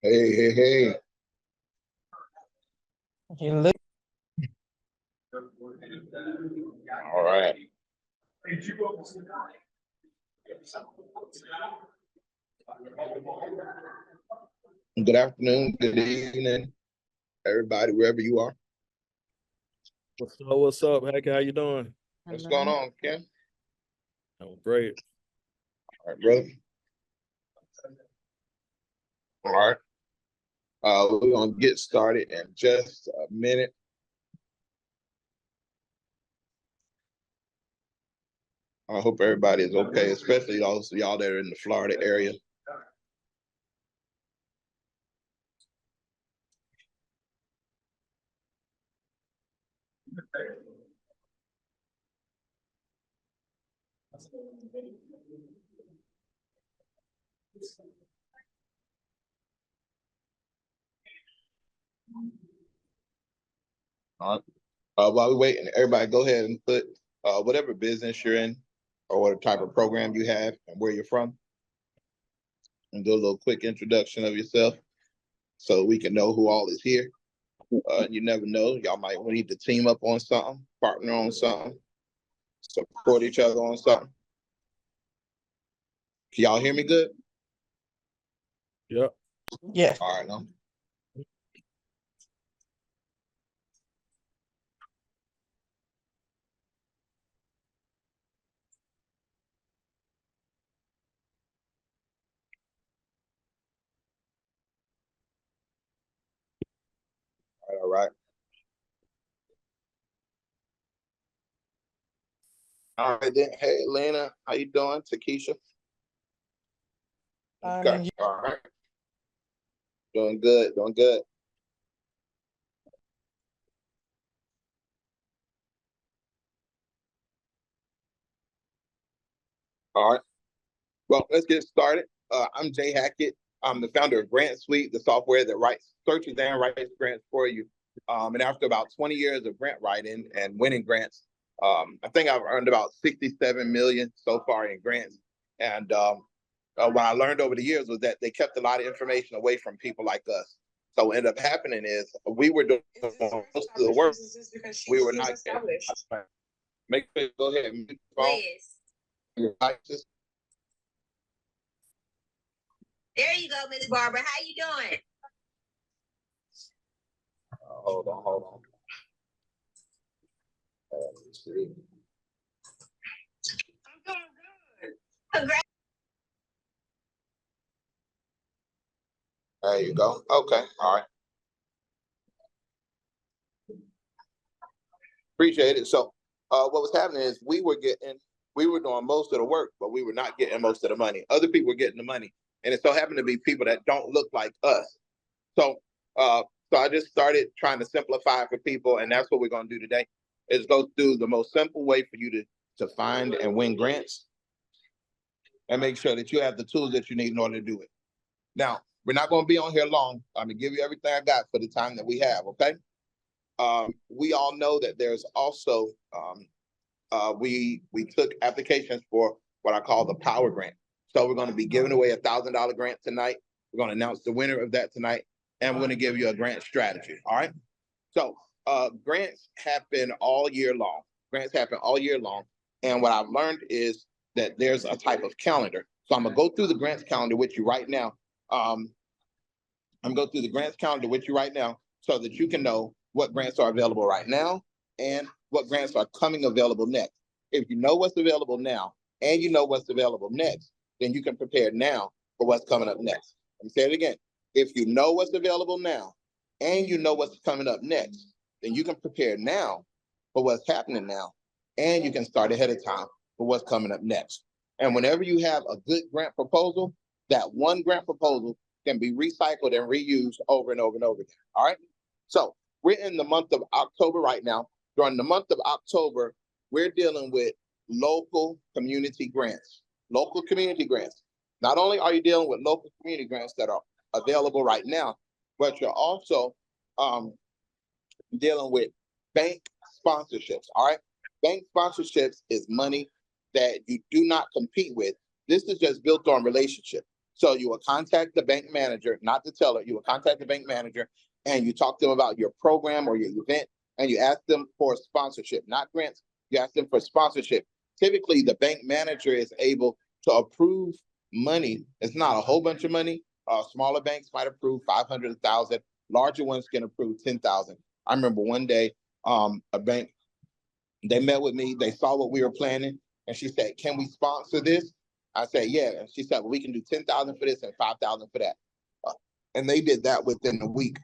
Hey, hey, hey. You look All right. Good afternoon, good evening, everybody, wherever you are. What's up, Hack? How you doing? What's going on, Ken? Oh, great. All right, brother. All right. We're gonna get started in just a minute. I hope everybody is okay, especially those of y'all that are in the Florida area. All right. While we're waiting, everybody go ahead and put whatever business you're in or what type of program you have and where you're from. And do a little quick introduction of yourself so we can know who all is here. You never know. Y'all might need to team up on something, partner on something, support each other on something. Can y'all hear me good? Yep. yeah. All right, no. All right. All right then. Hey, Lena, how you doing? Takesha. Okay. All right. Doing good. Doing good. All right. Well, let's get started. I'm Jay Hackett. I'm the founder of Grant Suite, the software that writes, searches and writes grants for you. And after about 20 years of grant writing and winning grants, I think I've earned about 67 million so far in grants. And what I learned over the years was that they kept a lot of information away from people like us. So what ended up happening is we were doing most of the work. We were not getting. Make sure you go ahead and mute the phone. Please. There you go, Miss Barbara. How you doing? Hold on. Let's see. I'm doing good. Congrats. There you go. Okay. All right. Appreciate it. So what was happening is we were doing most of the work, but we were not getting most of the money. Other people were getting the money. And it so happened to be people that don't look like us. So I just started trying to simplify for people, and that's what we're going to do today, is go through the most simple way for you to find and win grants and make sure that you have the tools that you need in order to do it. Now, we're not going to be on here long. I'm going to give you everything I got for the time that we have, okay? We all know that there's also, we took applications for what I call the Power Grant. So we're going to be giving away $1,000 grant tonight. We're going to announce the winner of that tonight, and we're going to give you a grant strategy, all right? So grants happen all year long. Grants happen all year long. And what I've learned is that there's a type of calendar. So I'm going to go through the grants calendar with you right now. I'm going to go through the grants calendar with you right now so that you can know what grants are available right now and what grants are coming available next. If you know what's available now and you know what's available next, then you can prepare now for what's coming up next. Let me say it again. If you know what's available now and you know what's coming up next, then you can prepare now for what's happening now, and you can start ahead of time for what's coming up next. And whenever you have a good grant proposal, that one grant proposal can be recycled and reused over and over and over again. All right. So we're in the month of October right now. During the month of October, we're dealing with local community grants. Local community grants. Not only are you dealing with local community grants that are available right now, but you're also dealing with bank sponsorships. All right. Bank sponsorships is money that you do not compete with. This is just built on relationship. So you will contact the bank manager, not the teller. You will contact the bank manager and you talk to them about your program or your event, and you ask them for sponsorship, not grants. You ask them for sponsorship. Typically, the bank manager is able to approve money. It's not a whole bunch of money. Smaller banks might approve 500,000. Larger ones can approve 10,000. I remember one day, a bank, they met with me. They saw what we were planning, and she said, "Can we sponsor this?" I said, "Yeah." And she said, "Well, we can do 10,000 for this and 5,000 for that." And they did that within a week.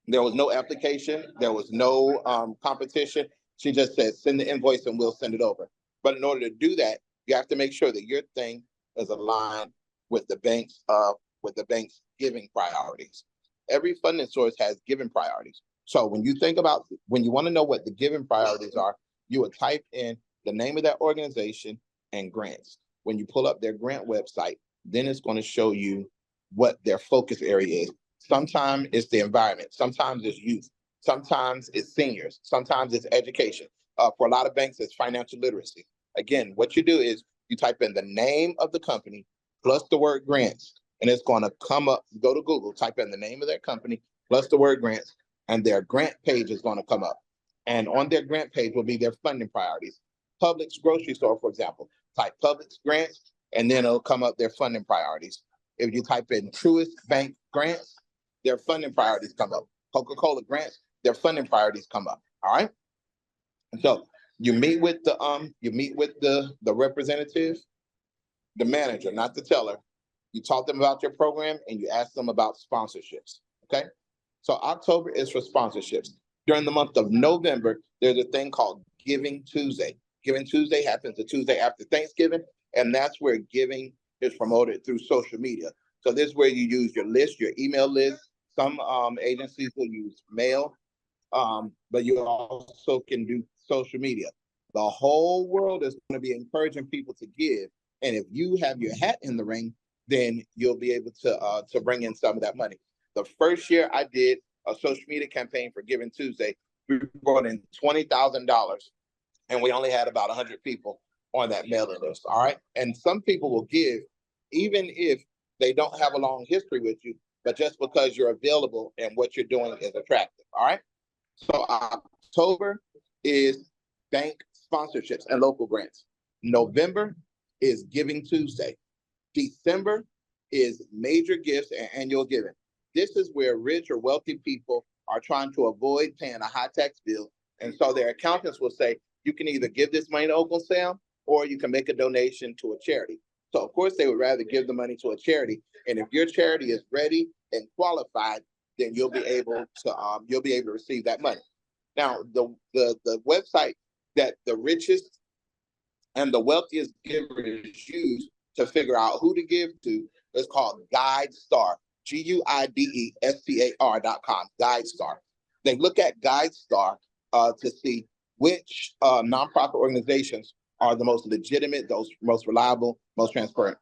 There was no application. There was no competition. She just said, "Send the invoice and we'll send it over." But in order to do that, you have to make sure that your thing is aligned with the bank's giving priorities. Every funding source has giving priorities. So when you think about, when you want to know what the giving priorities are, you would type in the name of that organization and grants. When you pull up their grant website, then it's going to show you what their focus area is. Sometimes it's the environment. Sometimes it's youth. Sometimes it's seniors. Sometimes it's education. For a lot of banks, it's financial literacy. Again, what you do is you type in the name of the company plus the word grants, and it's going to come up. Go to Google, type in the name of their company plus the word grants, and their grant page is going to come up. And on their grant page will be their funding priorities. Publix grocery store, for example, type Publix grants, and then it'll come up their funding priorities. If you type in Truist Bank grants, their funding priorities come up. Coca-Cola grants, their funding priorities come up. All right. And so you meet with the representative, the manager, not the teller. You talk to them about your program and you ask them about sponsorships. Okay. So October is for sponsorships. During the month of November, there's a thing called Giving Tuesday. Giving Tuesday happens the Tuesday after Thanksgiving, and that's where giving is promoted through social media. So this is where you use your list, your email list. Some agencies will use mail, but you also can do social media. The whole world is going to be encouraging people to give, and if you have your hat in the ring, then you'll be able to bring in some of that money. The first year I did a social media campaign for Giving Tuesday, we brought in $20,000, and we only had about 100 people on that mailing list. All right, and some people will give even if they don't have a long history with you, but just because you're available and what you're doing is attractive. All right. So October is bank sponsorships and local grants. November is Giving Tuesday. December is major gifts and annual giving. This is where rich or wealthy people are trying to avoid paying a high tax bill. And so their accountants will say, you can either give this money to Uncle Sam or you can make a donation to a charity. So of course they would rather give the money to a charity. And if your charity is ready and qualified, then you'll be able to receive that money. Now, the website that the richest and the wealthiest givers use to figure out who to give to is called GuideStar, GuideStar.com, GuideStar. They look at GuideStar to see which nonprofit organizations are the most legitimate, those most reliable, most transparent,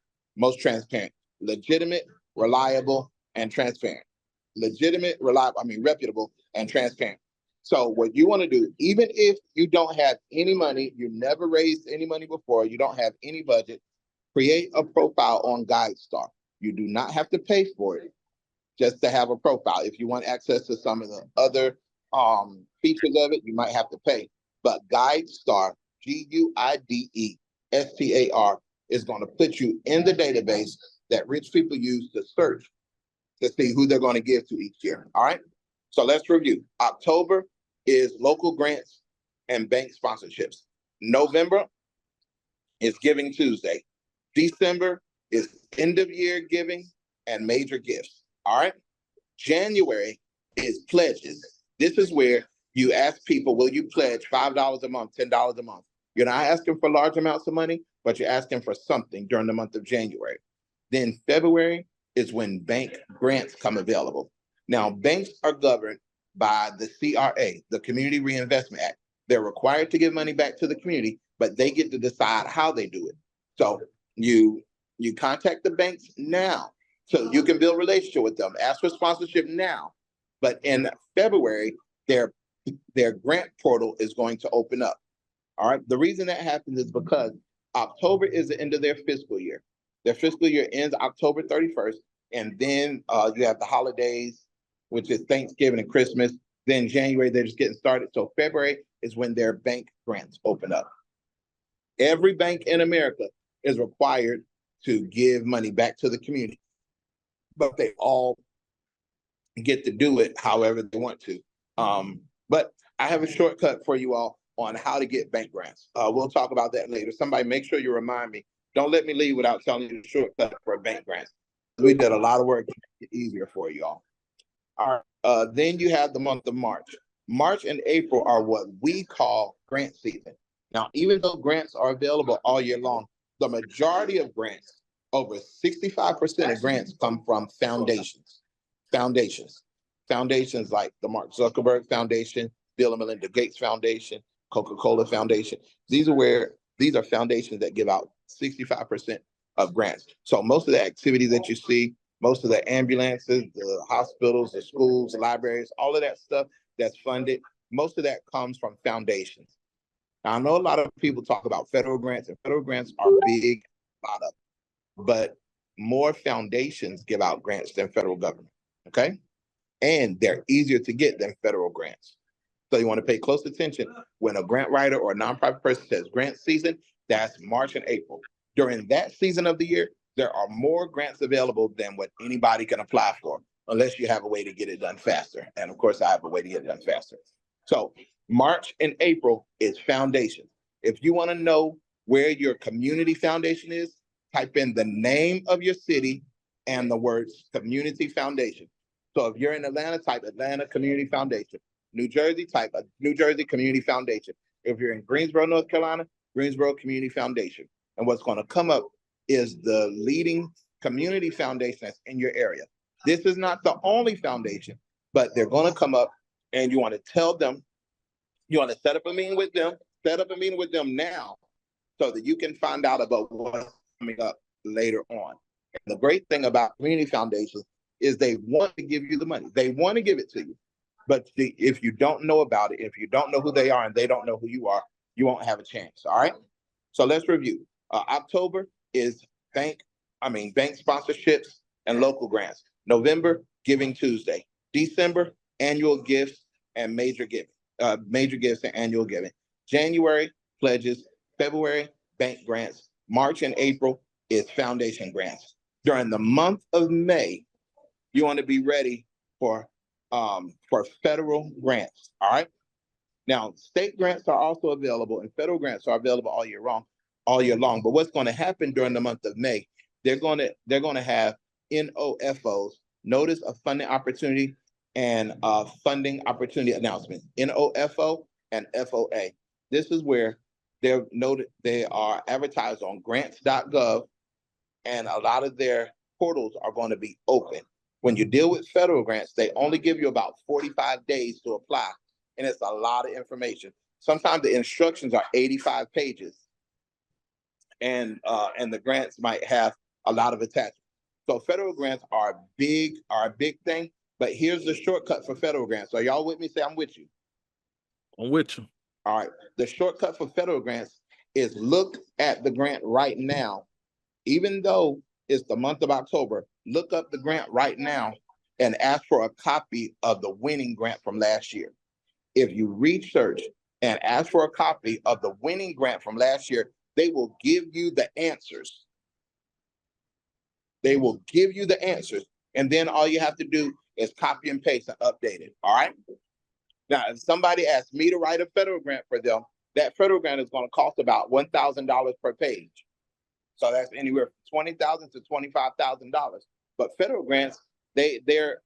legitimate, reliable, and transparent. Legitimate, reliable, reputable, and transparent. So what you want to do, even if you don't have any money, you never raised any money before, you don't have any budget, create a profile on GuideStar. You do not have to pay for it just to have a profile. If you want access to some of the other features of it, you might have to pay. But GuideStar, GuideStar, is going to put you in the database that rich people use to search to see who they're going to give to each year. All right. So let's review. October is local grants and bank sponsorships. November is Giving Tuesday. December is end of year giving and major gifts. All right. January is pledges. This is where you ask people, will you pledge $5 a month, $10 a month? You're not asking for large amounts of money, but you're asking for something during the month of January. Then February is when bank grants come available. Now, banks are governed by the CRA, the Community Reinvestment Act. They're required to give money back to the community, but they get to decide how they do it. So you contact the banks now so you can build a relationship with them. Ask for sponsorship now. But in February, their grant portal is going to open up. All right. The reason that happens is because October is the end of their fiscal year. Their fiscal year ends October 31st, and then you have the holidays, which is Thanksgiving and Christmas. Then January, they're just getting started. So February is when their bank grants open up. Every bank in America is required to give money back to the community, but they all get to do it however they want to. But I have a shortcut for you all on how to get bank grants. We'll talk about that later. Somebody make sure you remind me. Don't let me leave without telling you the shortcut for bank grants. We did a lot of work to make it easier for you all. All right. Then you have the month of March. March and April are what we call grant season. Now, even though grants are available all year long, the majority of grants, over 65% of grants, come from foundations. Foundations like the Mark Zuckerberg Foundation, Bill and Melinda Gates Foundation, Coca-Cola Foundation. These are foundations that give out 65% of grants. So most of the activity that you see, most of the ambulances, the hospitals, the schools, the libraries, all of that stuff that's funded, most of that comes from foundations. Now, I know a lot of people talk about federal grants, and federal grants are big, a lot of, but more foundations give out grants than federal government, okay? And they're easier to get than federal grants. So you want to pay close attention when a grant writer or a nonprofit person says grant season, that's March and April. During that season of the year, there are more grants available than what anybody can apply for, unless you have a way to get it done faster. And of course, I have a way to get it done faster. So March and April is foundation. If you want to know where your community foundation is, type in the name of your city and the words community foundation. So if you're in Atlanta, type Atlanta Community Foundation. New Jersey, type a New Jersey Community Foundation. If you're in Greensboro, North Carolina, Greensboro Community Foundation. And what's going to come up is the leading community foundation that's in your area. This is not the only foundation, but they're going to come up, and you want to tell them, you want to set up a meeting with them now so that you can find out about what's coming up later on. And the great thing about community foundations is they want to give you the money. They want to give it to you. But if you don't know about it, if you don't know who they are and they don't know who you are, you won't have a chance. All right. So let's review. October is bank sponsorships and local grants. November, Giving Tuesday. December, annual gifts and major gifts and annual giving. January, pledges. February, bank grants. March and April is foundation grants. During the month of May, you want to be ready for federal grants. All right. Now, state grants are also available, and federal grants are available all year long. But what's going to happen during the month of May? They're going to have NOFOs, notice of funding opportunity, and funding opportunity announcement. NOFO and FOA. This is where they are advertised on grants.gov, and a lot of their portals are going to be open. When you deal with federal grants, they only give you about 45 days to apply, and it's a lot of information. Sometimes the instructions are 85 pages, and the grants might have a lot of attachments. So federal grants are a big thing, but here's the shortcut for federal grants. So y'all with me? Say I'm with you. I'm with you. All right. The shortcut for federal grants is look at the grant right now. Even though it's the month of October, look up the grant right now and ask for a copy of the winning grant from last year. If you research and ask for a copy of the winning grant from last year, they will give you the answers. They will give you the answers. And then all you have to do is copy and paste and update it. All right. Now, if somebody asks me to write a federal grant for them, that federal grant is going to cost about $1,000 per page. So that's anywhere from $20,000 to $25,000. But federal grants, they're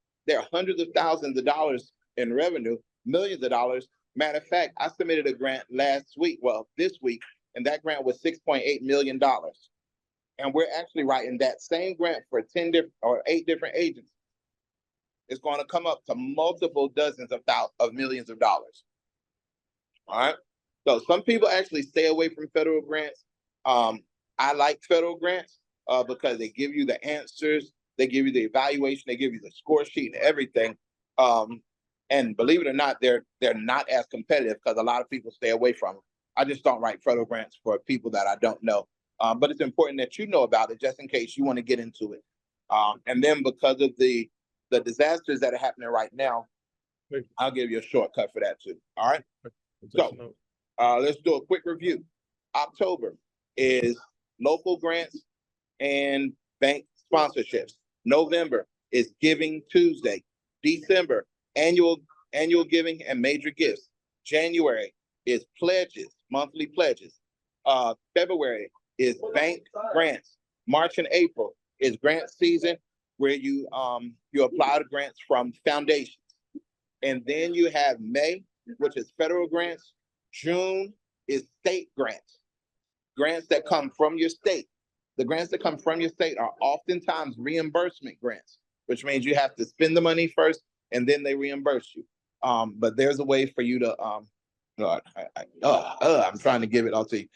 hundreds of thousands of dollars in revenue, millions of dollars. Matter of fact, I submitted a grant this week, and that grant was $6.8 million. And we're actually writing that same grant for 8 different agencies. It's going to come up to multiple dozens of millions of dollars. All right. So some people actually stay away from federal grants. I like federal grants because they give you the answers, they give you the evaluation, they give you the score sheet and everything. And believe it or not, they're not as competitive because a lot of people stay away from them. I just don't write federal grants for people that I don't know. But it's important that you know about it just in case you want to get into it. And then because of the disasters that are happening right now, I'll give you a shortcut for that too. All right. So let's do a quick review. October is local grants and bank sponsorships. November is Giving Tuesday. December, annual giving and major gifts. January is pledges, monthly pledges. February is bank grants. March and April is grant season, where you apply to grants from foundations. And then you have May, which is federal grants. June is state grants, grants that come from your state. The grants that come from your state are oftentimes reimbursement grants, which means you have to spend the money first and then they reimburse you. But there's a way for you to, I'm trying to give it all to you.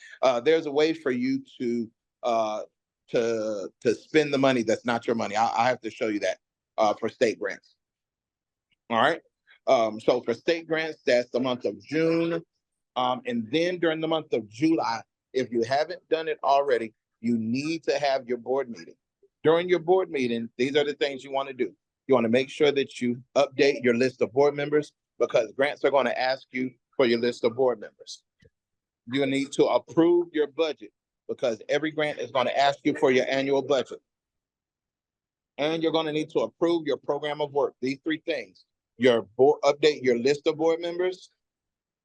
There's a way for you to spend the money that's not your money. I have to show you that for state grants. All right. So for state grants, that's the month of June. And then during the month of July, if you haven't done it already, you need to have your board meeting. During your board meeting, these are the things you want to do. You want to make sure that you update your list of board members, because grants are going to ask you for your list of board members. You need to approve your budget, because every grant is going to ask you for your annual budget. And you're going to need to approve your program of work. These three things: your board, update your list of board members,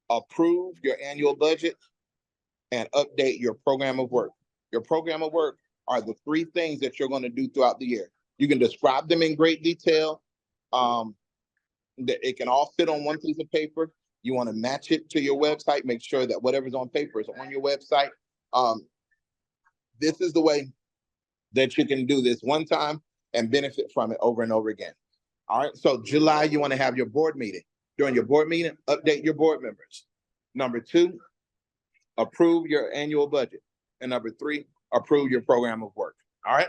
approve your annual budget, and update your program of work. Your program of work are the three things that you're going to do throughout the year. You can describe them in great detail. It can all fit on one piece of paper. You want to match it to your website. Make sure that whatever's on paper is on your website. This is the way that you can do this one time and benefit from it over and over again. All right. So July, you want to have your board meeting. During your board meeting, update your board members. Number 2, approve your annual budget. And number 3, approve your program of work. All right.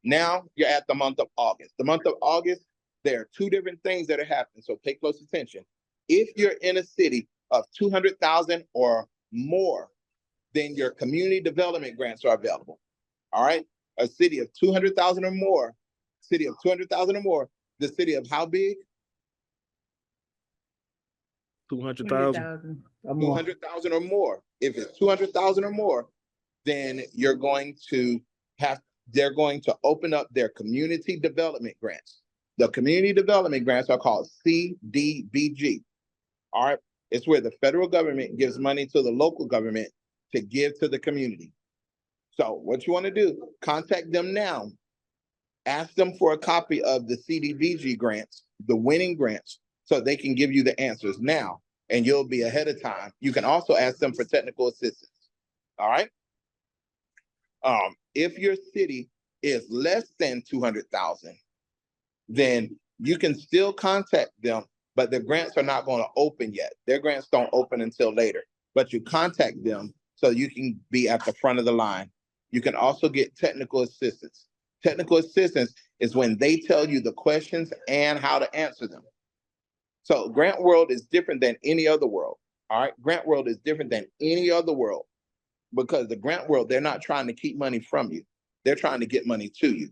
Now you're at the month of August. The month of August, there are 2 different things that are happening. So pay close attention. If you're in a city of 200,000 or more, then your community development grants are available. All right. A city of 200,000 or more, the city of how big? 200,000. 200,000 or more. If it's 200,000 or more, then they're going to open up their community development grants. The community development grants are called CDBG. All right. It's where the federal government gives money to the local government to give to the community. So what you want to do, contact them now. Ask them for a copy of the CDBG grants, the winning grants, so they can give you the answers now, and you'll be ahead of time. You can also ask them for technical assistance. All right. If your city is less than 200,000, then you can still contact them, but the grants are not going to open yet. Their grants don't open until later, but you contact them so you can be at the front of the line. You can also get technical assistance. Technical assistance is when they tell you the questions and how to answer them. So Grant World is different than any other world. All right. Grant World is different than any other world, because the Grant World, they're not trying to keep money from you. They're trying to get money to you.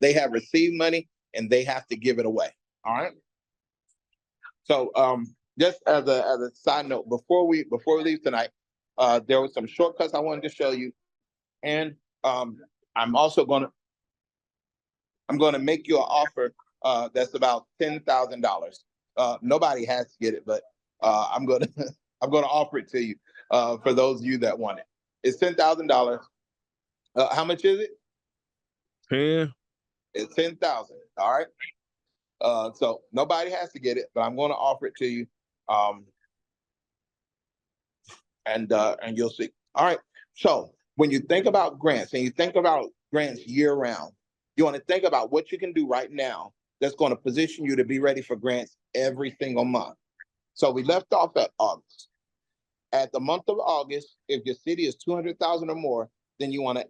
They have received money and they have to give it away. All right. So just as a side note, before we leave tonight, there were some shortcuts I wanted to show you. And I'm also going to make you an offer that's about $10,000. Nobody has to get it, but I'm going to offer it to you for those of you that want it. It's $10,000. How much is it? 10. It's 10,000. All right. So nobody has to get it, but I'm going to offer it to you. And you'll see. All right. So when you think about grants and you think about grants year round, you want to think about what you can do right now that's going to position you to be ready for grants every single month. So we left off at August. At the month of August, if your city is 200,000 or more, then you want to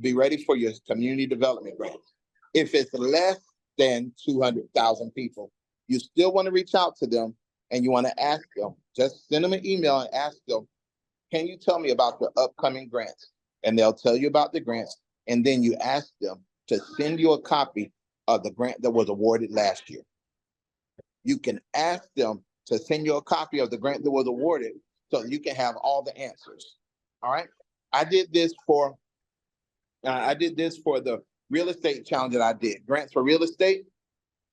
be ready for your community development grants. If it's less than 200,000 people, you still want to reach out to them and you want to ask them. Just send them an email and ask them, can you tell me about the upcoming grants? and they'll tell you about the grants. And then you ask them to send you a copy of the grant that was awarded last year. You can ask them to send you a copy of the grant that was awarded so you can have all the answers. All right. I did this for the real estate challenge that I did, grants for real estate.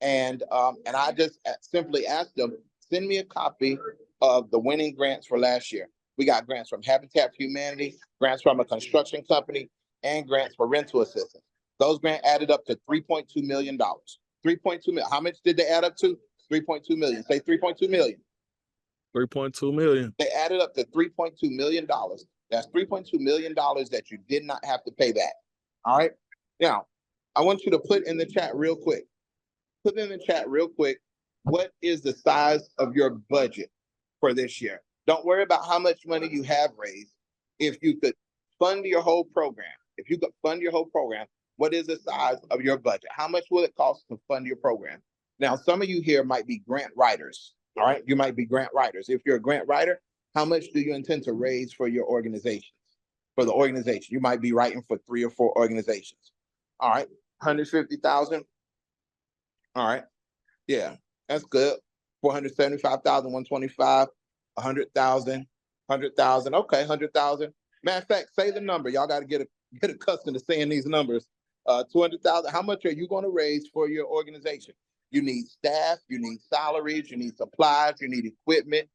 And I just simply asked them, send me a copy of the winning grants for last year. We got grants from Habitat for Humanity, grants from a construction company, and grants for rental assistance. Those grants added up to $3.2 million. 3.2 million. How much did they add up to? 3.2 million. Say 3.2 million. 3.2 million. They added up to $3.2 million. That's $3.2 million that you did not have to pay back. All right. Now, I want you to put in the chat real quick. Put in the chat real quick. What is the size of your budget for this year? Don't worry about how much money you have raised. If you could fund your whole program, what is the size of your budget? How much will it cost to fund your program? Now, some of you here might be grant writers. All right. You might be grant writers. If you're a grant writer, how much do you intend to raise for your organizations? For the organization, you might be writing for 3 or 4 organizations. All right. 150,000. All right. Yeah, that's good. 475,000, 125, 100,000, 100,000. Okay, 100,000. Matter of fact, say the number. Y'all got to get accustomed to saying these numbers. 200,000. How much are you going to raise for your organization? You need staff. You need salaries. You need supplies. You need equipment.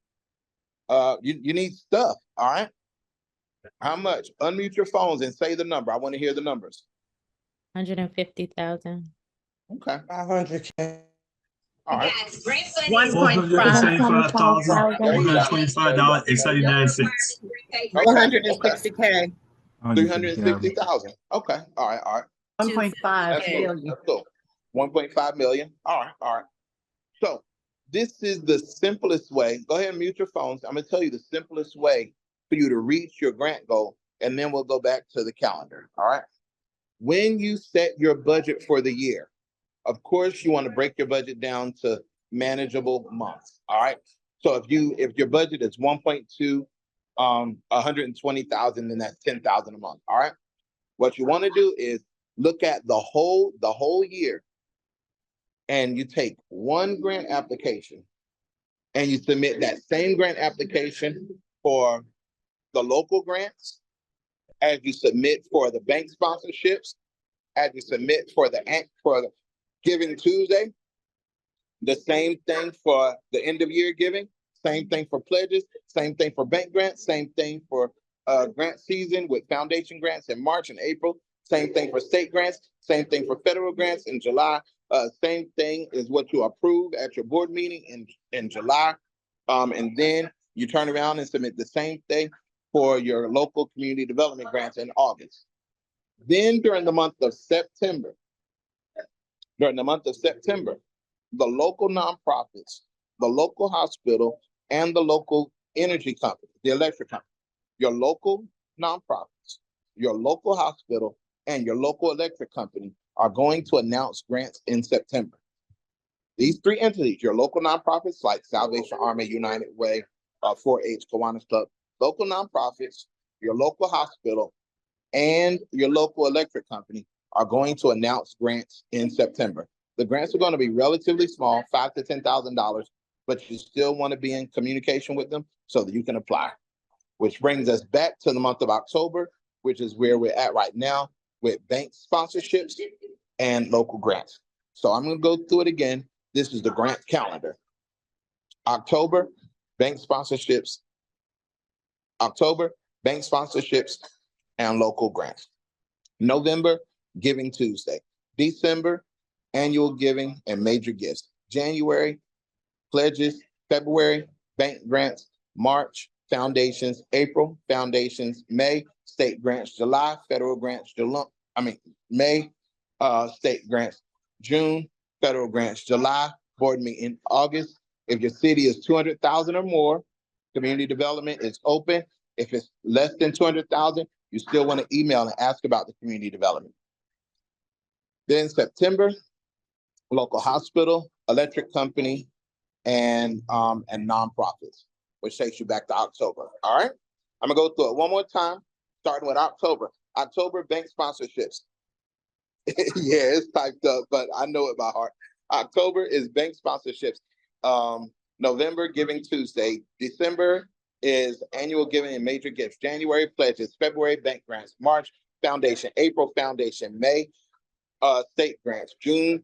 You need stuff. All right. How much? Unmute your phones and say the number. I want to hear the numbers. 150,000. Okay. 500K. All right. Yes, grant funding. 175,125.89. Okay. 160K. 360,000. Okay. All right. All right. 1.5 That's cool. million. That's cool. 1.5 million. All right. All right. So this is the simplest way. Go ahead and mute your phones. I'm going to tell you the simplest way for you to reach your grant goal, and then we'll go back to the calendar. All right. When you set your budget for the year, of course, you want to break your budget down to manageable months. All right. So if your budget is 1.2, 120,000, then that's 10,000 a month. All right. What you want to do is look at the whole year, and you take one grant application and you submit that same grant application for the local grants, as you submit for the bank sponsorships, as you submit for the Giving Tuesday, the same thing for the end of year giving, same thing for pledges, same thing for bank grants, same thing for grant season with foundation grants in March and April, same thing for state grants, same thing for federal grants in July. Same thing is what you approve at your board meeting in July. And then you turn around and submit the same thing for your local community development grants in August. Then during the month of September, the local nonprofits, the local hospital, and the local energy company, the electric company, your local nonprofits, your local hospital, and your local electric company are going to announce grants in September. These 3 entities, your local nonprofits like Salvation Army, United Way, 4-H, Kiwanis Club, local nonprofits, your local hospital, and your local electric company are going to announce grants in September. The grants are going to be relatively small, $5,000 to $10,000, but you still want to be in communication with them so that you can apply. Which brings us back to the month of October, which is where we're at right now with bank sponsorships and local grants. So I'm going to go through it again. This is the grant calendar. October, bank sponsorships. And local grants. November, Giving Tuesday. December, annual giving and major gifts. January, pledges. February, bank grants. March, foundations. April, foundations. May, state grants. July, federal grants. May, state grants. June, federal grants. July, board meeting. August, if your city is 200,000 or more, community development is open. If it's less than 200,000, you still want to email and ask about the community development. Then September, local hospital, electric company, and nonprofits, which takes you back to October. All right. I'm gonna go through it one more time, starting with October. October, bank sponsorships. Yeah, it's typed up, but I know it by heart. October is bank sponsorships. November, Giving Tuesday. December is annual giving and major gifts. January, pledges. February, bank grants. March, foundation. April, foundation. May, state grants. June,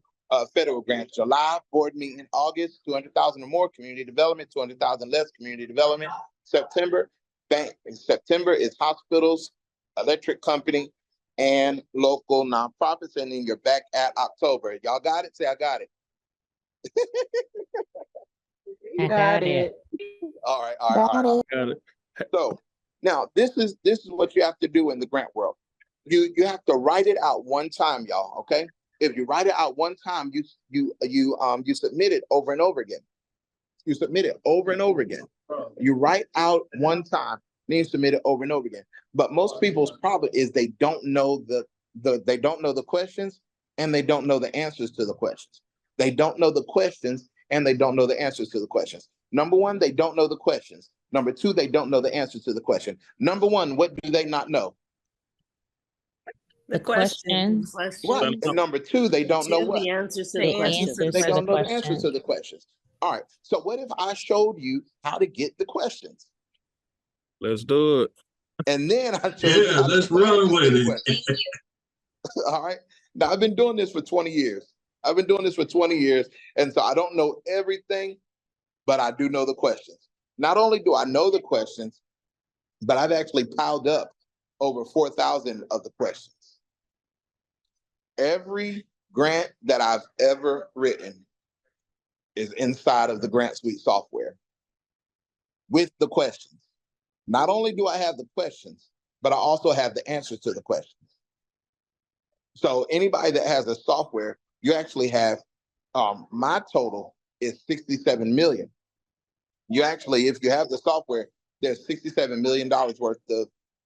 federal grants. July, board meeting. August, 200,000 or more. Community development. 200,000 less. Community development. September, bank. September is hospitals, electric company, and local nonprofits. And then you're back at October. Y'all got it? Say, I got it. I got it. All right, all right, all right. Got it. So now this is what you have to do in the grant world. You have to write it out one time, y'all. Okay. If you write it out one time, you submit it over and over again. You submit it over and over again. You write out one time, then you submit it over and over again. But most people's problem is they don't know they don't know the questions, and they don't know the answers to the questions. They don't know the questions, and they don't know the answers to the questions. Number one, they don't know the questions. Number two, they don't know the answer to the question. Number one, what do they not know? The questions. Right. And number two, they don't know what? The answers to The the questions. answers. They to don't the know the answers questions. to the questions. All right. So what if I showed you how to get the questions? Let's do it. And then I showed you how to let's get the run answers with to the it. questions. All right. Now I've been doing this for 20 years. I've been doing this for 20 years. And so I don't know everything, but I do know the questions. Not only do I know the questions, but I've actually piled up over 4,000 of the questions. Every grant that I've ever written is inside of the Grant Suite software with the questions. Not only do I have the questions, but I also have the answers to the questions. So anybody that has a software, you actually have, my total is 67 million. You actually, if you have the software, there's $67 million worth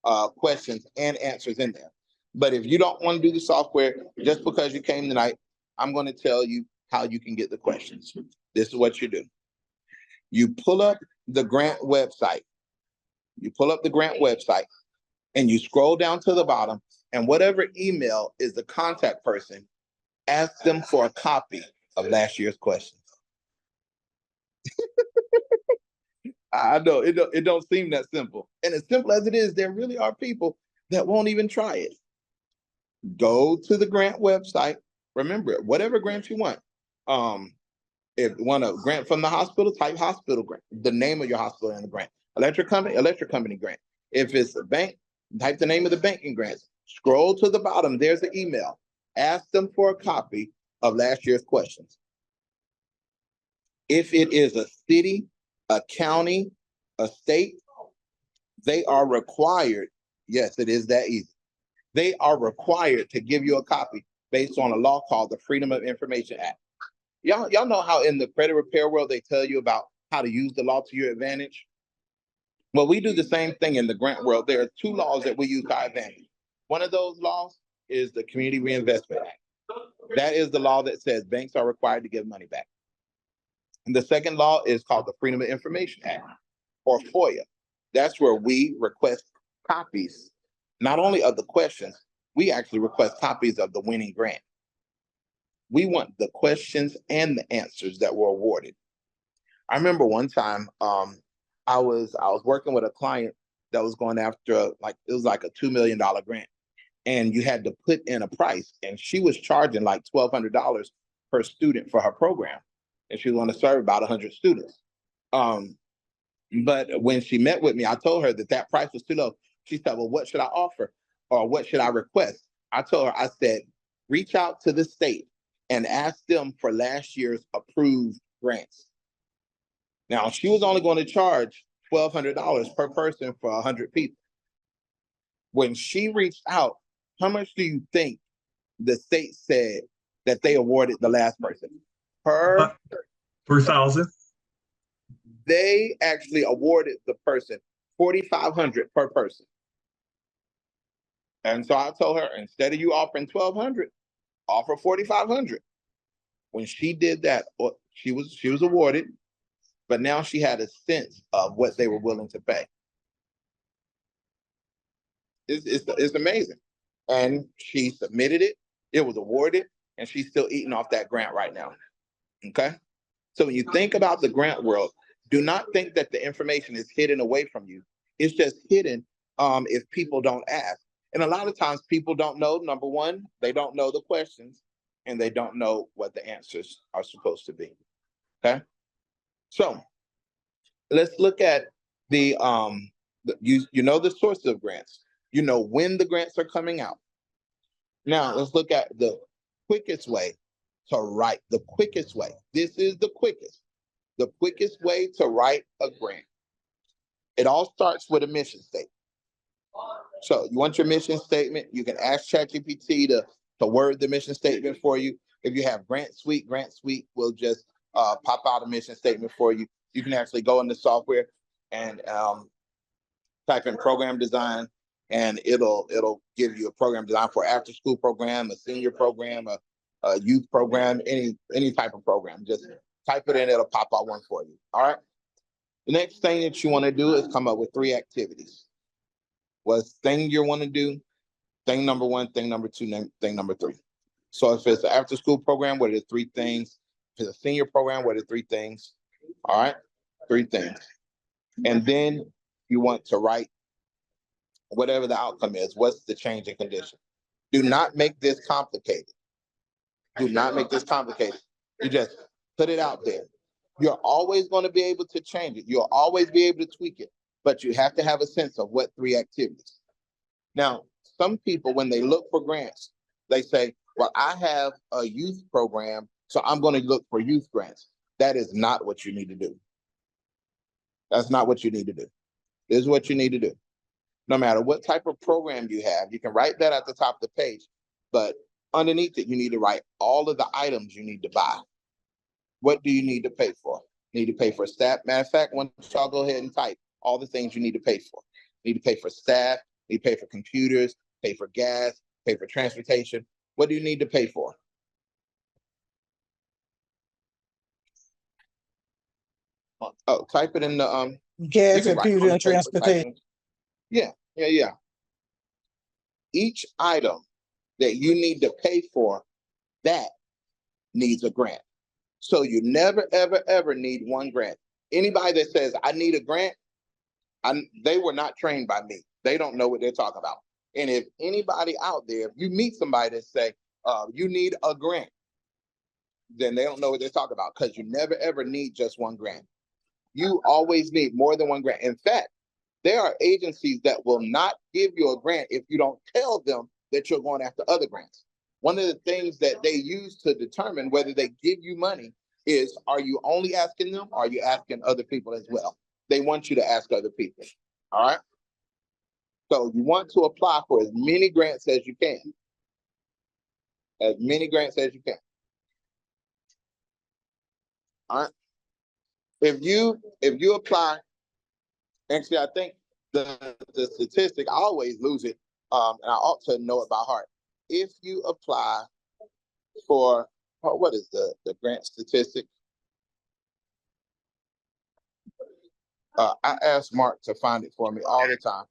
of questions and answers in there. But if you don't want to do the software, just because you came tonight, I'm going to tell you how you can get the questions. This is what you do. You pull up the grant website. You pull up the grant website and you scroll down to the bottom, and whatever email is the contact person, ask them for a copy of last year's questions. I know it don't seem that simple. And as simple as it is, there really are people that won't even try it. Go to the grant website. Remember, whatever grant you want. If you want a grant from the hospital, type hospital grant, the name of your hospital in the grant. Electric company grant. If it's a bank, type the name of the banking grants. Scroll to the bottom, there's the email. Ask them for a copy of last year's questions. If it is a city, a county, a state, they are required. Yes, it is that easy. They are required to give you a copy based on a law called the Freedom of Information Act. Y'all know how in the credit repair world, they tell you about how to use the law to your advantage? Well, we do the same thing in the grant world. There are two laws that we use to our advantage. One of those laws is the Community Reinvestment Act. That is the law that says banks are required to give money back. And the second law is called the Freedom of Information Act, or FOIA. That's where we request copies, not only of the questions, we actually request copies of the winning grant. We want the questions and the answers that were awarded. I remember one time, I was working with a client that was going after it was like a $2 million grant, and you had to put in a price, and she was charging like $1,200 per student for her program, and she was going to serve about 100 students. But when she met with me, I told her that price was too low. She said, well, what should I offer, or what should I request? I told her, I said, reach out to the state and ask them for last year's approved grants. Now, she was only going to charge $1,200 per person for 100 people. When she reached out, how much do you think the state said that they awarded the last person? Per 4,000. They actually awarded the person $4,500 per person. And so I told her, instead of you offering $1,200, offer $4,500. When she did that, she was awarded, but now she had a sense of what they were willing to pay. It's amazing. and she submitted it. It was awarded, and she's still eating off that grant right now. Okay. So when you think about the grant world, do not think that the information is hidden away from you. It's just hidden if people don't ask. And a lot of times people don't know, number one, they don't know the questions and they don't know what the answers are supposed to be. Okay. So let's look at the you know the source of grants. You know when the grants are coming out. Now let's look at the quickest way to write. The quickest way. This is the quickest. The quickest way to write a grant. It all starts with a mission statement. So you want your mission statement, you can ask ChatGPT to word the mission statement for you. If you have Grant Suite will just pop out a mission statement for you. You can actually go into software and type in program design, and it'll give you a program design for after school program, a senior program, a youth program, any type of program. Just type it in, it'll pop out one for you. All right. The next thing that you want to do is come up with 3 activities. What's thing you want to do? Thing number 1, thing number 2, thing number 3. So if it's an after school program, what are the 3 things? If it's a senior program, what are the 3 things? All right, 3 things. And then you want to write whatever the outcome is. What's the change in condition? Do not make this complicated. Do not make this complicated. You just put it out there. You're always going to be able to change it. You'll always be able to tweak it, but you have to have a sense of what 3 activities. Now, some people, when they look for grants, they say, well, I have a youth program, so I'm going to look for youth grants. That is not what you need to do. That's not what you need to do. This is what you need to do. No matter what type of program you have, you can write that at the top of the page, but underneath it, you need to write all of the items you need to buy. What do you need to pay for? You need to pay for staff. Matter of fact, once y'all go ahead and type all the things you need to pay for. You need to pay for staff, you need to pay for computers, pay for gas, pay for transportation. What do you need to pay for? Oh, type it in the gas, computer, and transportation. Yeah. Each item that you need to pay for, that needs a grant. So you never, ever, ever need one grant. Anybody that says, I need a grant, they were not trained by me. They don't know what they're talking about. And if anybody out there, if you meet somebody that say, you need a grant, then they don't know what they're talking about, because you never, ever need just one grant. You always need more than one grant. In fact, there are agencies that will not give you a grant if you don't tell them that you're going after other grants. One of the things that they use to determine whether they give you money is, are you only asking them, or are you asking other people as well? They want you to ask other people. All right. So you want to apply for as many grants as you can. As many grants as you can. All right. If you apply, actually, I think the statistic, I always lose it, and I ought to know it by heart. If you apply for, what is the grant statistic? I ask Mark to find it for me all the time.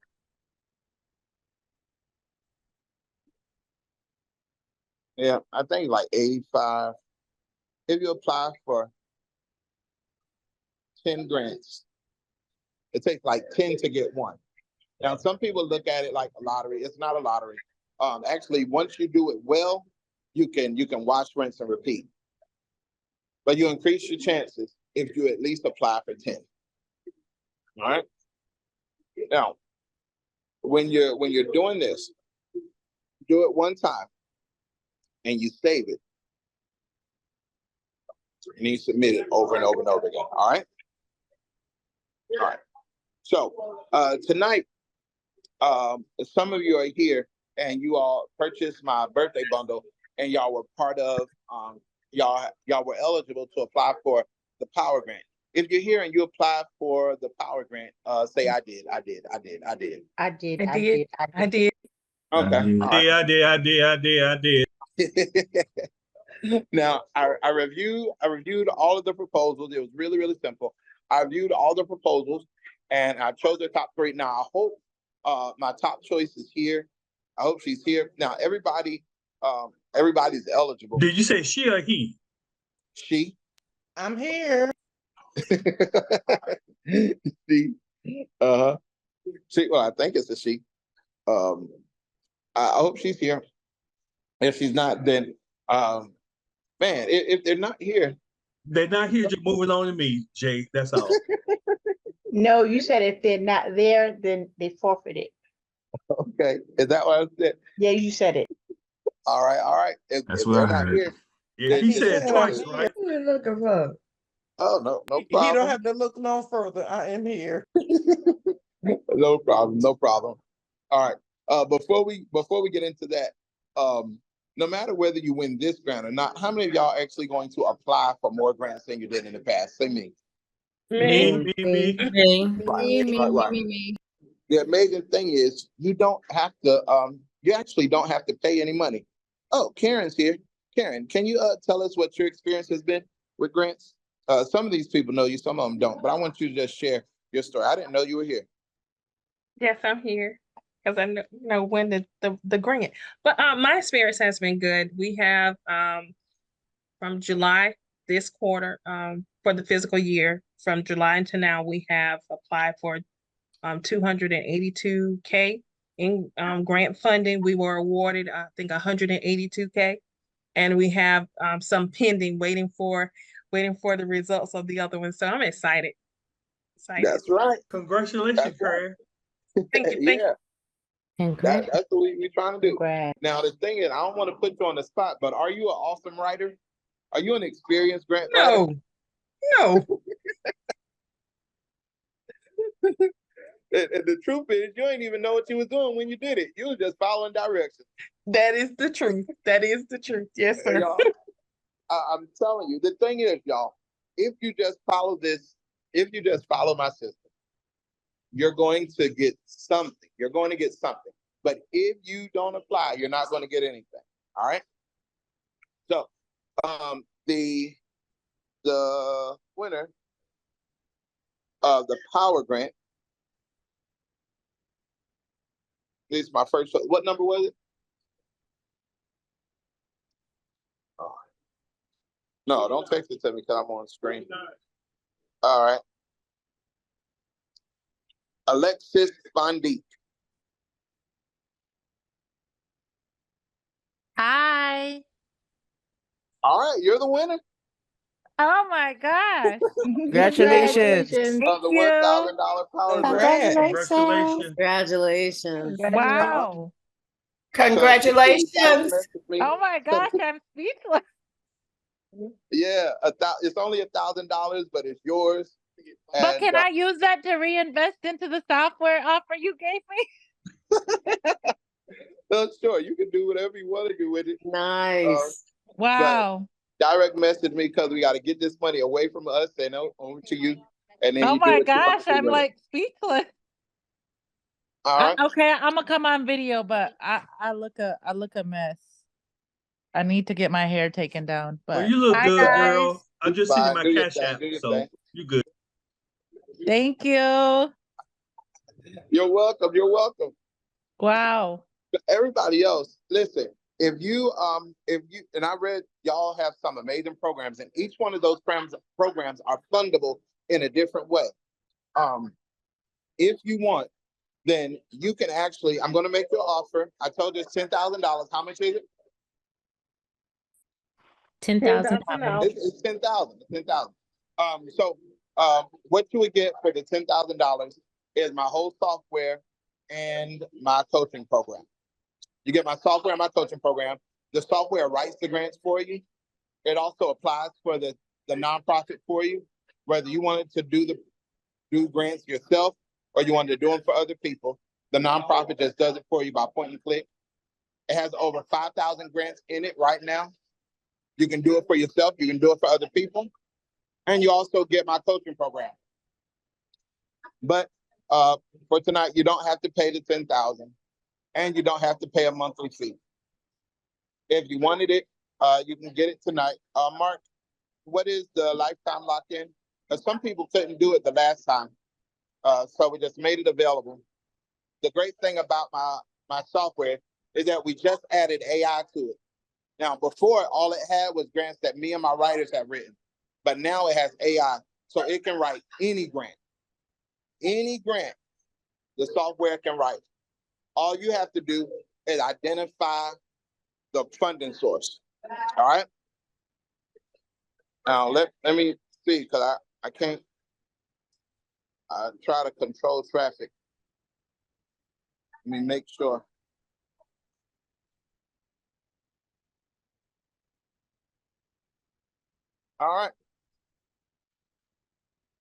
Yeah, I think like 85. If you apply for 10 grants, it takes like 10 to get one. Now, some people look at it like a lottery. It's not a lottery. Actually, once you do it well, you can wash, rinse, and repeat. But you increase your chances if you at least apply for 10. All right. Now, when you're doing this, do it one time and you save it. And you submit it over and over and over again. All right. All right. So tonight, some of you are here and you all purchased my birthday bundle, and y'all were part of, y'all were eligible to apply for the Power Grant. If you're here and you apply for the Power Grant, say I did. I did. I did. Okay. I did. Now I reviewed all of the proposals. It was really, really simple. I reviewed all the proposals and I chose the top 3. Now I hope my top choice is here. I hope she's here. Now, everybody's eligible. Did you say she or he? She. I'm here. She. Uh-huh. She, well, I think it's a she. I hope she's here. If she's not, then man, if they're not here. They're not here, just moving on to me, Jay. That's all. No, you said if they're not there, then they forfeit it. Okay. Is that what I said? Yeah, you said it. All right, all right. If what they're I not heard. here, Yeah, he said said twice, I'm right? Who you looking for? oh no He don't problem. have to look no further. I am here. No problem, no problem. All right. Before we get into that, no matter whether you win this grant or not, how many of y'all actually going to apply for more grants than you did in the past? Say me. Me. Right. The amazing thing is you actually don't have to pay any money. Oh, Karen's here. Karen, can you tell us what your experience has been with grants? Some of these people know you, some of them don't, but I want you to just share your story. I didn't know you were here. Yes, I'm here because I know when the grant. But my experience has been good. We have from July this quarter for the fiscal year, from July until now, we have applied for 282K in grant funding. We were awarded, I think, 182K, and we have some pending, waiting for the results of the other ones. So I'm excited. That's right. Congratulations, That's right. Karen. Thank you. Thank you. Congrats. That's what we're trying to do. Congrats. Now, the thing is, I don't want to put you on the spot, but are you an awesome writer? Are you an experienced grant writer? No. And the truth is, you ain't even know what you was doing when you did it. You was just following directions. That is the truth. That is the truth. Yes, sir. Y'all, I'm telling you, the thing is, y'all, if you just follow my system, you're going to get something. You're going to get something. But if you don't apply, you're not going to get anything. All right. So, the winner of the Power Grant. This is my first. What number was it? Oh. No, don't text it to me because I'm on screen. All right. Alexis Bondi. Hi. All right, you're the winner Oh my gosh. Congratulations. of the $1,000 Power Grant. Congratulations. Congratulations. Wow. Congratulations. Oh my gosh, I'm speechless. Yeah, it's only $1,000, but it's yours. But can I use that to reinvest into the software offer you gave me? Sure, you can do whatever you want to do with it. Nice. Wow. Direct message me because we got to get this money away from us and over to you. And then Oh you do my what you want gosh, to do I'm with it. like speechless. All right. Okay, I'm gonna come on video, but I look a mess. I need to get my hair taken down. But Well, you look hi, good, guys. girl. I just seen Fine, my do your cash thing, app, do your so thing. you good. Thank you. You're welcome. You're welcome. Wow. Everybody else, listen. If you and I read y'all have some amazing programs, and each one of those programs are fundable in a different way. If you want, then you can actually. I'm going to make you an offer. I told you it's $10,000. How much is it? 10,000. It's 10,000. It's 10,000. So what you would get for the $10,000 is my whole software and my coaching program. You get my software and my coaching program. The software writes the grants for you. It also applies for the nonprofit for you, whether you wanted to do grants yourself or you wanted to do them for other people. The nonprofit just does it for you by point and click. It has over 5,000 grants in it right now. You can do it for yourself. You can do it for other people. And you also get my coaching program. But for tonight, you don't have to pay the $10,000 and you don't have to pay a monthly fee. If you wanted it, you can get it tonight. Mark, what is the lifetime lock-in? Because some people couldn't do it the last time. So we just made it available. The great thing about my software is that we just added AI to it. Now, before, all it had was grants that me and my writers have written, but now it has AI, so it can write any grant. Any grant, the software can write. All you have to do is identify the funding source. All right. Now let me see, because I can't try to control traffic. Let me make sure. All right.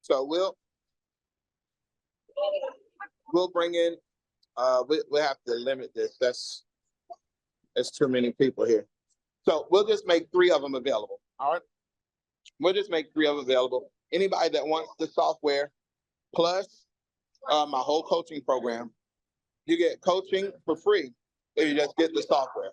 So we'll bring in we'll have to limit this. That's too many people here. So we'll just make 3 of them available. All right. We'll just make 3 of them available. Anybody that wants the software plus my whole coaching program, you get coaching for free if you just get the software.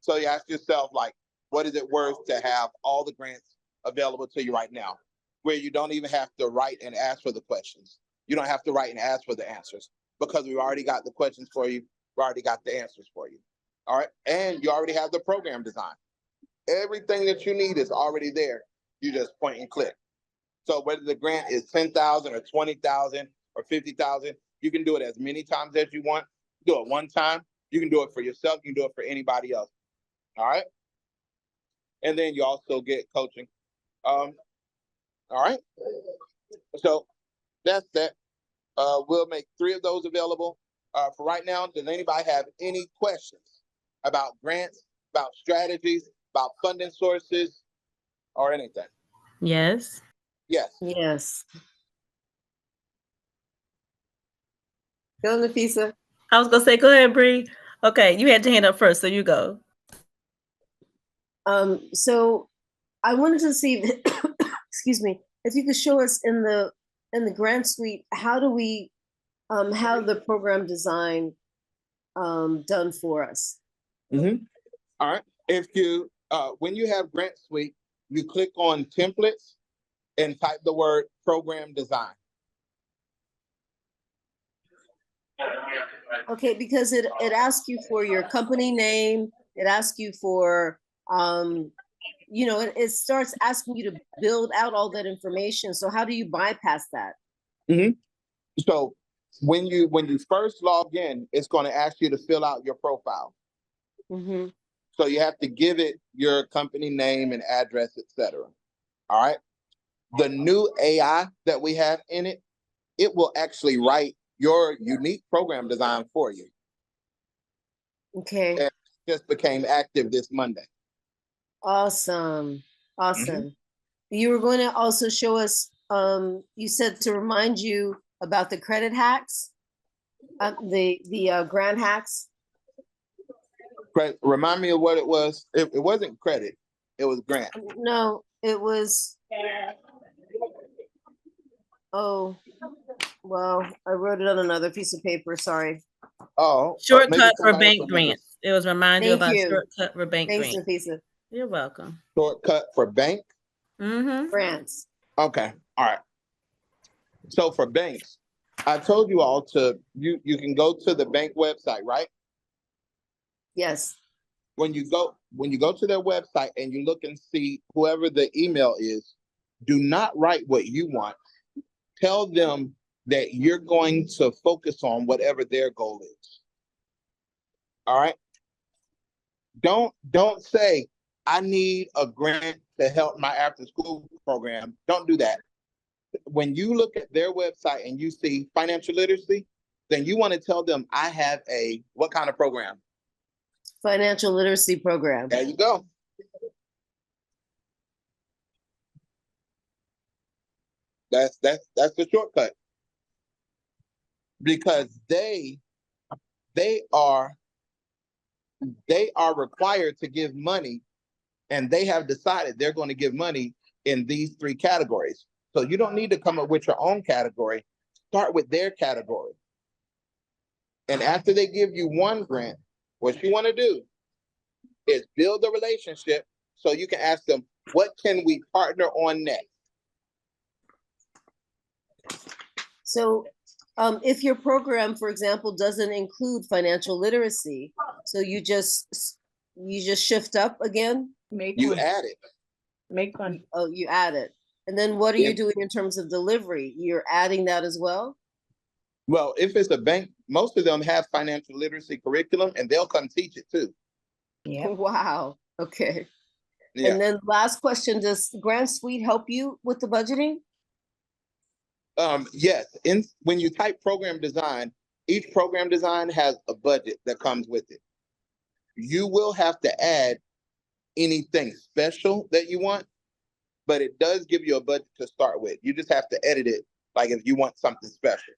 So you ask yourself, like, what is it worth to have all the grants available to you right now, where you don't even have to write and ask for the questions. You don't have to write and ask for the answers because we've already got the questions for you. We already got the answers for you. All right. And you already have the program design. Everything that you need is already there. You just point and click. So whether the grant is 10,000 or 20,000 or 50,000, you can do it as many times as you want. Do it one time. You can do it for yourself. You can do it for anybody else. All right. And then you also get coaching. All right. So that's that. We'll make 3 of those available. For right now, does anybody have any questions about grants, about strategies, about funding sources, or anything? Yes. Yes. Yes. Go, Nafisa. I was gonna say, go ahead, Bree. Okay, you had your hand up first, so you go. So I wanted to see, excuse me, if you could show us in the grant suite, how do we have the program design done for us? Mm-hmm. All right. If you when you have Grant Suite, you click on templates and type the word program design. Okay, because it asks you for your company name, it asks you for you know, it starts asking you to build out all that information. So how do you bypass that? Mm-hmm. So when you first log in, it's going to ask you to fill out your profile. Mm-hmm. So you have to give it your company name and address, etc. All right. The new AI that we have in it, it will actually write your unique program design for you. Okay. And it just became active this Monday. Awesome. Awesome. You were going to also show us, you said to remind you about the credit hacks, the grant hacks. Remind me of what it was. It wasn't credit. It was grant. No, it was. Oh, well, I wrote it on another piece of paper. Sorry. Oh, Shortcut for bank grants. It was remind you about shortcut for bank Thanks, grants. Nafisa. You're welcome. Shortcut for bank. Mm-hmm. Grants. Okay. All right. So for banks, I told you all you can go to the bank website, right? Yes. When you go to their website and you look and see whoever the email is, do not write what you want. Tell them that you're going to focus on whatever their goal is. All right. Don't say, I need a grant to help my after school program. Don't do that. When you look at their website and you see financial literacy, then you want to tell them, I have what kind of program? Financial literacy program. There you go. That's the shortcut. Because they are required to give money, and they have decided they're going to give money in these 3 categories. So you don't need to come up with your own category. Start with their category. And after they give you one grant, what you want to do is build a relationship so you can ask them, what can we partner on next? So if your program, for example, doesn't include financial literacy, So you just shift up again? Make You one, add it. make one. Oh, you add it. And then what are Yeah. you doing in terms of delivery? You're adding that as well? Well, if it's a bank, most of them have financial literacy curriculum and they'll come teach it too. Yeah. Wow. Okay. Yeah. And then last question, does Grant Suite help you with the budgeting? Yes. When you type program design, each program design has a budget that comes with it. You will have to add anything special that you want, but it does give you a budget to start with. You just have to edit it, like if you want something special.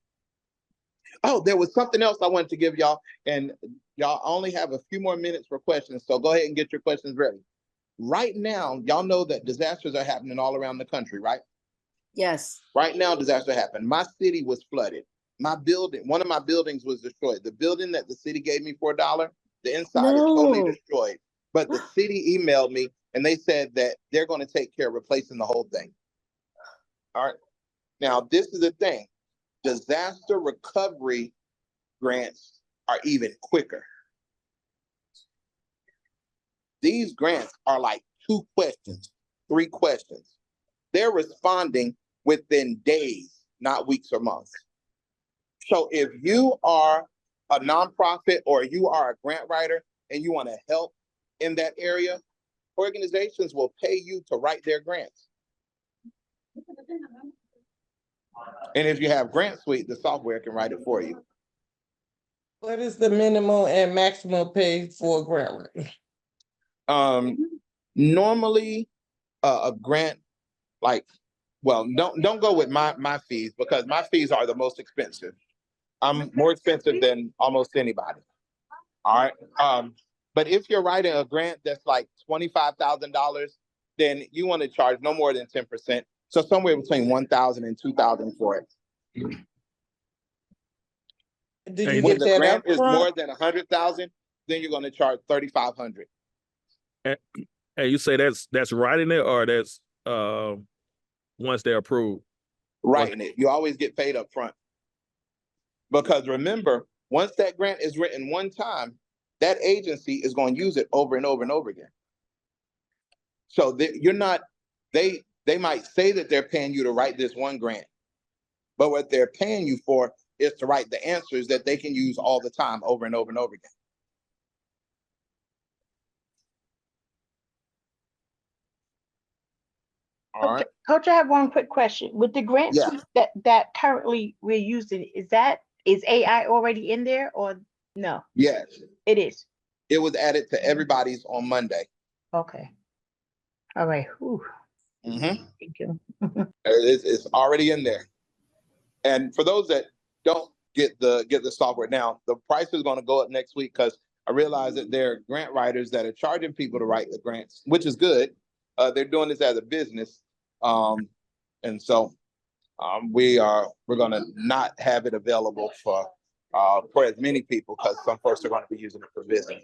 Oh, there was something else I wanted to give y'all, and y'all only have a few more minutes for questions, so go ahead and get your questions ready. Right now, y'all know that disasters are happening all around the country, right? Yes. Right now, disaster happened. My city was flooded. My building, one of my buildings was destroyed. The building that the city gave me for $1, the inside is totally No. destroyed. But the city emailed me and they said that they're going to take care of replacing the whole thing. All right. Now, this is the thing. Disaster recovery grants are even quicker. These grants are like 2 questions, 3 questions. They're responding within days, not weeks or months. So if you are a nonprofit or you are a grant writer and you want to help in that area, organizations will pay you to write their grants. And if you have Grant Suite, the software can write it for you. What is the minimum and maximum pay for a grant writer? Normally, a grant, like, well, don't go with my fees because my fees are the most expensive. I'm more expensive than almost anybody. All right. But if you're writing a grant that's like $25,000, then you want to charge no more than 10%. So somewhere between 1,000 and 2,000 for it. Did Hey, you When get the that grant up is front? more than 100,000, then you're going to charge 3,500. And you say that's writing it or that's once they're approved? Writing it. You always get paid up front. Because remember, once that grant is written one time, that agency is going to use it over and over and over again. So you're not, they might say that they're paying you to write this one grant, but what they're paying you for is to write the answers that they can use all the time over and over and over again. All right. Coach, I have one quick question. With the grant Yeah. suite that currently we're using, is AI already in there or no? Yes. It is. It was added to everybody's on Monday. Okay. All right. Whew. Mm-hmm. Thank you. It's already in there. And for those that don't get the software now, the price is going to go up next week because I realize that there are grant writers that are charging people to write the grants, which is good. They're doing this as a business, and so we're going to not have it available for as many people because some folks are going to be using it for business.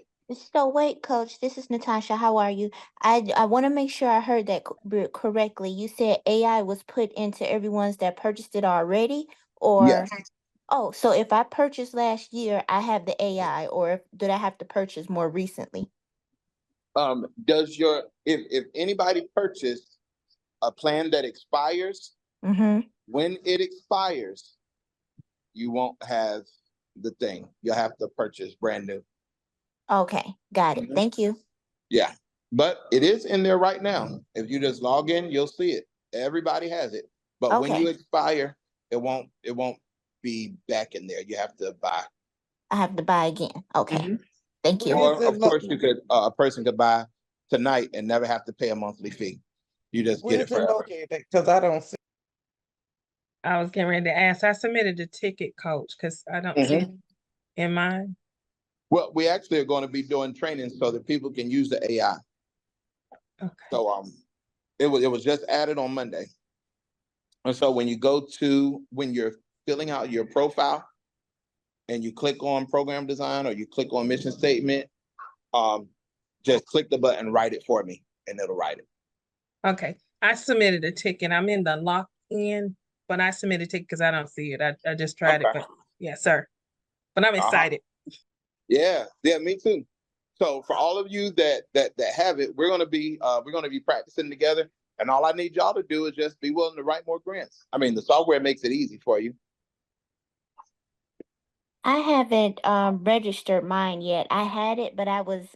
So wait, Coach, this is Natasha. How are you? I want to make sure I heard that correctly. You said AI was put into everyone's that purchased it already, or Yes. oh, so if I purchased last year, I have the AI, or did I have to purchase more recently? If anybody purchased a plan that expires, Mm-hmm. when it expires, you won't have the thing. You'll have to purchase brand new. Okay, got it. Mhm. Thank you. Yeah, but it is in there right now. If you just log in, you'll see it. Everybody has it. But when you Okay, expire, it won't be back in there. You have to buy. I have to buy again. Okay, Mhm. thank you. Where is Or it of course you could a person could buy tonight and never have to pay a monthly fee. You just Where get is it it forever. located? Because I don't see. I was getting ready to ask. I submitted the ticket, Coach, because I don't see it in mine. Well, we actually are going to be doing training so that people can use the AI. Okay. So it was just added on Monday. And so when you're filling out your profile and you click on program design or you click on mission statement, just click the button, write it for me, and it'll write it. Okay. I submitted a ticket. I'm in the lock in, but I submitted a ticket because I don't see it. I just tried it, Okay. but yes, sir. But I'm excited. Yeah, me too. So for all of you that have it, we're gonna be practicing together. And all I need y'all to do is just be willing to write more grants. I mean, the software makes it easy for you. I haven't registered mine yet. I had it, but I was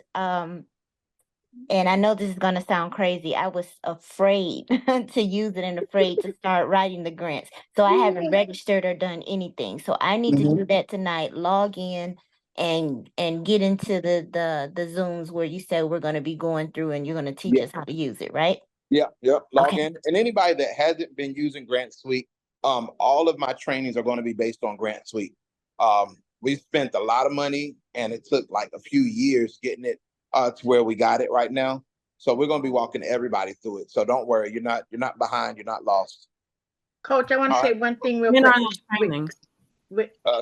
and I know this is gonna sound crazy. I was afraid to use it and afraid to start writing the grants. So I haven't registered or done anything. So I need to do that tonight. Log in and get into the Zooms where you said we're gonna be going through and you're gonna teach us how to use it, right? Yep. Log Okay. in. And anybody that hasn't been using Grant Suite, all of my trainings are going to be based on Grant Suite. We spent a lot of money and it took like a few years getting it to where we got it right now. So we're going to be walking everybody through it. So don't worry, you're not behind, you're not lost. Coach, I want to All say right. one thing real When quick. are these trainings?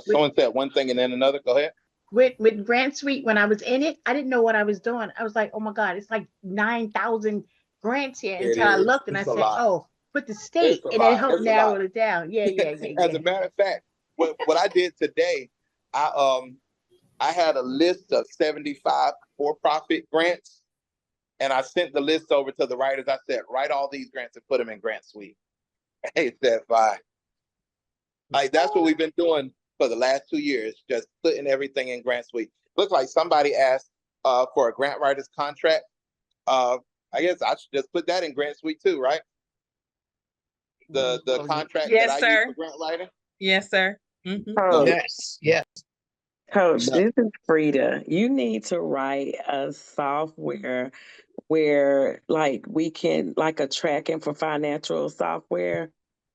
Someone said one thing and then another. Go ahead. With Grant Suite, when I was in it, I didn't know what I was doing. I was like, oh my God, it's like 9,000 grants here, It until I is. looked and I It's a said, lot. oh, put the It's state, a and it lot. helped It's a lot. narrow it down. Yeah. As a matter of fact, what I did today, I had a list of 75 for-profit grants, and I sent the list over to the writers. I said, write all these grants and put them in Grant Suite. They said, fine. Like, that's what we've been doing for the last 2 years, just putting everything in Grant Suite. Looks like somebody asked for a grant writer's contract. I guess I should just put that in Grant Suite too, right? The contract that I use for grant writing. Yes, sir. Oh, yes. Coach, No. this is Frida. You need to write a software where like we can like a tracking for financial software,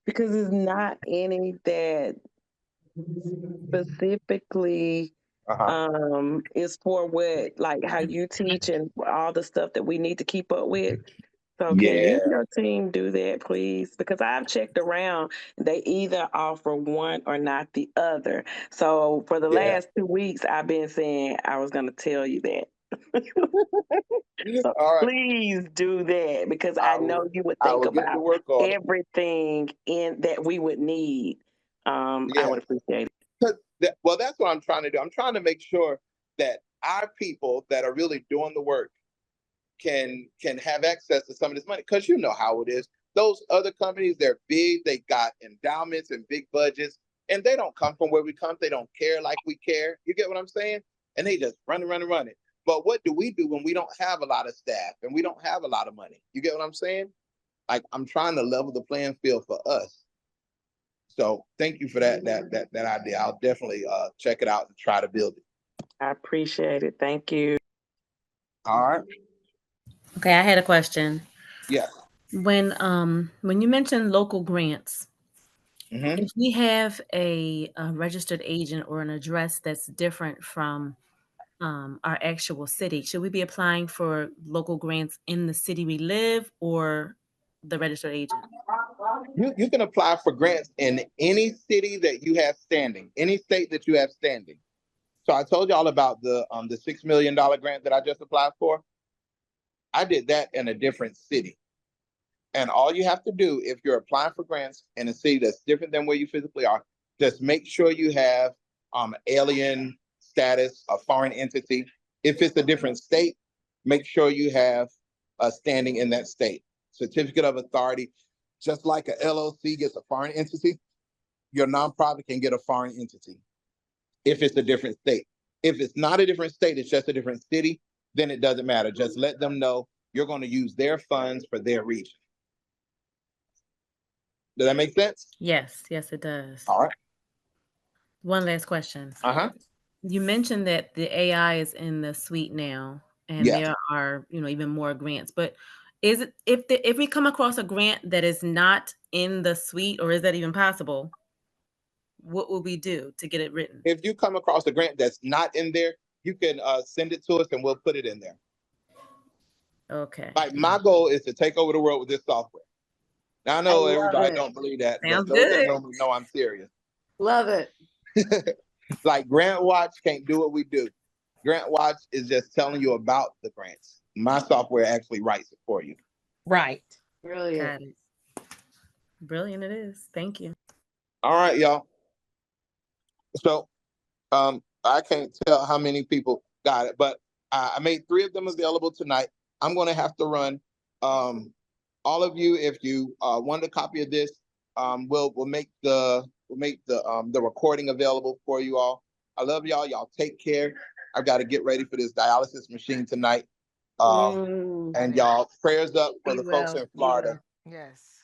because it's not any that specifically is for what, like how you teach and all the stuff that we need to keep up with. So can you and your team do that, please? Because I've checked around. They either offer one or not the other. So for the last 2 weeks, I've been saying I was going to tell you that. So All right. please do that, because I know you would I think will get to about work on it. everything in that we would need. I would appreciate it. Well, that's what I'm trying to do. I'm trying to make sure that our people that are really doing the work can have access to some of this money, because you know how it is. Those other companies, they're big, they got endowments and big budgets, and they don't come from where we come. They don't care like we care. You get what I'm saying? And they just run it. But what do we do when we don't have a lot of staff and we don't have a lot of money? You get what I'm saying? Like, I'm trying to level the playing field for us. So thank you for that idea. I'll definitely check it out and try to build it. I appreciate it. Thank you. All right. Okay, I had a question. Yeah. When you mentioned local grants, Mm-hmm. if we have a registered agent or an address that's different from our actual city, should we be applying for local grants in the city we live or the registered agent? You can apply for grants in any city that you have standing, any state that you have standing. So I told y'all about the $6 million grant that I just applied for. I did that in a different city. And all you have to do, if you're applying for grants in a city that's different than where you physically are, just make sure you have alien status, a foreign entity. If it's a different state, make sure you have a standing in that state. Certificate of authority, just like a LLC gets a foreign entity, your nonprofit can get a foreign entity if it's a different state. If it's not a different state, it's just a different city, then it doesn't matter. Just let them know you're going to use their funds for their region. Does that make sense? Yes, it does. All right. One last question. Uh-huh. You mentioned that the AI is in the suite now, and there are, even more grants. But is it if we come across a grant that is not in the suite, or is that even possible? What will we do to get it written? If you come across a grant that's not in there, you can send it to us and we'll put it in there. Okay. Like, my goal is to take over the world with this software. Now, I know everybody don't believe that, Sounds but those good. that know I'm serious. Love it. Like, Grant Watch can't do what we do. Grant Watch is just telling you about the grants. My software actually writes it for you. Right. Brilliant. Got it. Brilliant it is. Thank you. All right, y'all. So I can't tell how many people got it, but I made 3 of them available tonight. I'm going to have to run. All of you, if you want a copy of this, we'll make the recording available for you all. I love y'all. Y'all take care. I've got to get ready for this dialysis machine tonight. And y'all, prayers up for the folks in Florida. Yes.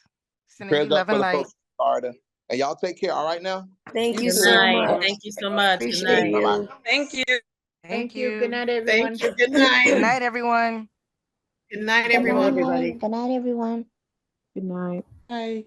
Sending Prayers you up love for and the light. folks in Florida. And y'all take care. All right now. Thank you Good so night. much. Thank you so much. Good Appreciate night. you. Bye-bye. Thank you. Thank you. Good night, everyone. Thank you. Good night. Good night, everyone. Good night, Good everyone. night, everyone. Good night. Bye.